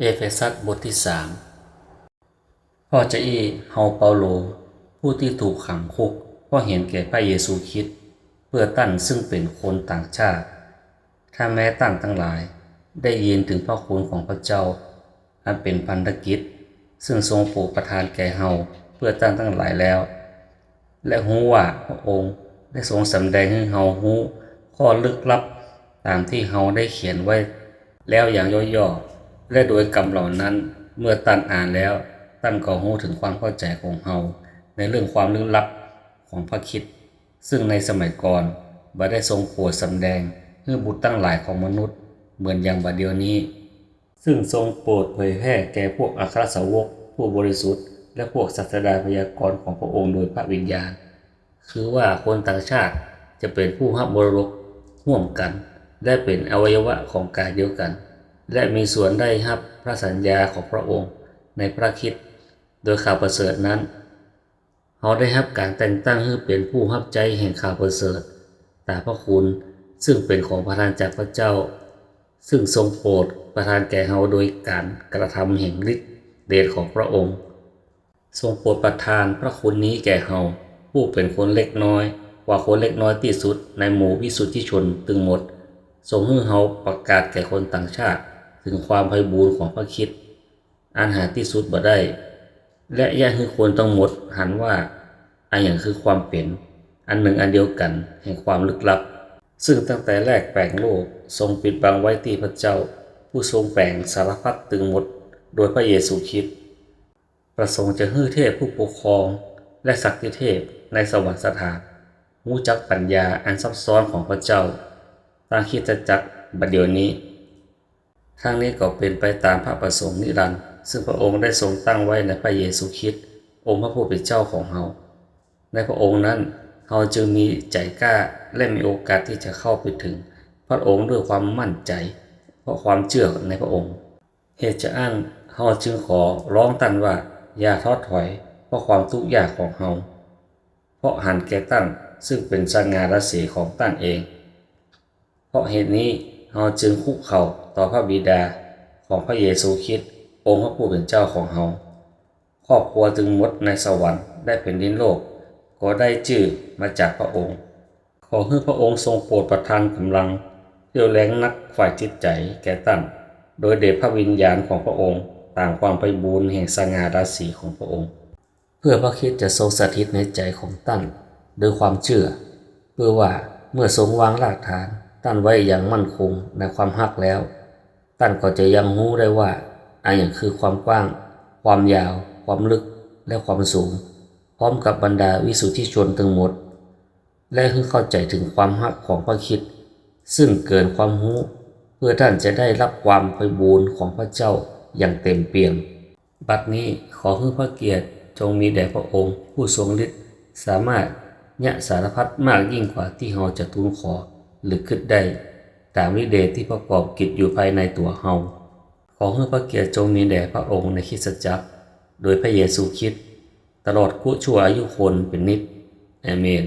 เอเฟซัสบทที่3พ่อจะเฮาเปาโลผู้ที่ถูกขังคุกเพราะเห็นแก่พระเยซูคริสต์เพื่อตั้นซึ่งเป็นคนต่างชาติถ้าแม้ตั้งทั้งหลายได้ยินถึงพระคุณของพระเจ้าอันเป็นพันธกิจซึ่งทรงโปรดประทานแก่เฮาเพื่อตั้งทั้งหลายแล้วและฮู้ว่าพระองค์ได้ทรงสำแดงให้เฮาฮู้ข้อลึกลับตามที่เฮาได้เขียนไว้แล้วอย่างย่อๆและโดยกำเหล่านั้นเมื่อตั้นอ่านแล้วตั้นก็ฮู้ถึงความเข้าใจของเฮาในเรื่องความลึกลับของพระคริสต์ซึ่งในสมัยก่อนบ่ได้ทรงโปรดสำแดงให้บุตรตั้งหลายของมนุษย์เหมือนอย่างบัดเดี๋ยวนี้ซึ่งทรงโปรดเผยแพร่แก่พวกอัครสาวกผู้บริสุทธิ์และพวกศาสดาพยากรณ์ของพระองค์โดยพระวิญญาณคือว่าคนต่างชาติจะเป็นผู้รับมรดกร่วมกันและเป็นอวัยวะของกายเดียวกันและมีส่วนได้รับพระสัญญาของพระองค์ในพระคริสต์โดยข่าวประเสริฐนั้นเขาได้รับการแต่งตั้งให้เป็นผู้รับใจแห่งข่าวประเสริฐตามพระคุณซึ่งเป็นของประทานจากพระเจ้าซึ่งทรงโปรดประทานแก่เราโดยการกระทำแห่งฤทธิ์เดชของพระองค์ทรงโปรดประทานพระคุณนี้แก่เราผู้เป็นคนเล็กน้อยกว่าคนเล็กน้อยที่สุดในหมู่วิสุทธิชนทั้งหมดทรงให้เราประกาศแก่คนต่างชาติถึงความไพบูลย์ของพระคริสต์อันหาที่สุดบ่ได้และอย่าให้คนทั้งหมดหันว่าอันอย่างคือความเป็นอันหนึ่งอันเดียวกันแห่งความลึกลับซึ่งตั้งแต่แรกแปลงโลกทรงปิดบังไว้ที่พระเจ้าผู้ทรงแปลงสารพัดตึงหมดโดยพระเยซูคริสต์ประสงค์จะให้เทพผู้ปกครองและศักดิเทพในสวรรคสถานรู้จักปัญญาอันซับซ้อนของพระเจ้าตามคริสตจักรบัดเดี๋ยวนี้ทั้งนี้ก็เป็นไปตามพระประสงค์นิรันดร์ซึ่งพระองค์ได้ทรงตั้งไว้ในพระเยซูคริสต์องค์พระผู้เป็นเจ้าของเราในพระองค์นั้นเราจึงมีใจกล้าและมีโอกาสที่จะเข้าไปถึงพระองค์ด้วยความมั่นใจเพราะความเชื่อในพระองค์เหตุฉะนั้นเราจึงขอร้องตั้นว่าอย่าท้อถอยเพราะความทุกข์ยากของเราเพราะหันแก่ตั้งซึ่งเป็นสง่าราศีของตั้นเองเพราะเหตุนี้เราจึงคุกเข่าต่อพระบิดาของพระเยซูคริสต์องค์พระผู้เป็นเจ้าของเราครอบครัวจึงหมดในสวรรค์ได้แผ่นดินโลกก็ได้ชื่อมาจากพระองค์ขอให้พระองค์ทรงโปรดประทานกำลังเรี่ยวแรงนักฝ่ายจิตใจแก่ตั้นโดยเดชพระวิญญาณของพระองค์ตามความไพบูลย์แห่งสง่าราศีของพระองค์เพื่อพระคริสต์จะทรงสถิตในใจของตั้นโดยความเชื่อเพื่อว่าเมื่อทรงวางรากฐานตั้นไว้อย่างมั่นคงในความฮักแล้วตั้นก็จะยังรู้ได้ว่าอันอย่างคือความกว้างความยาวความลึกและความสูงพร้อมกับบรรดาวิสุทธิชนทั้งหมดและให้เข้าใจถึงความฮักของพระคริสต์ซึ่งเกินความรู้เพื่อท่านจะได้รับความไพบูลย์ของพระเจ้าอย่างเต็มเปี่ยมบัดนี้ขอให้พระเกียรติจงมีแด่พระองค์ผู้ทรงฤทธิ์สามารถยะสารพัดมากยิ่งกว่าที่เราจะทูลขอหรือคิดได้ตามฤทธิเดชที่ประกอบกิจอยู่ภายในตัวเราขอให้พระเกียรติจงมีแด่พระองค์ในคริสตจักรโดยพระเยซูคริสต์ตลอดชั่วอายุคนเป็นนิจอาเมน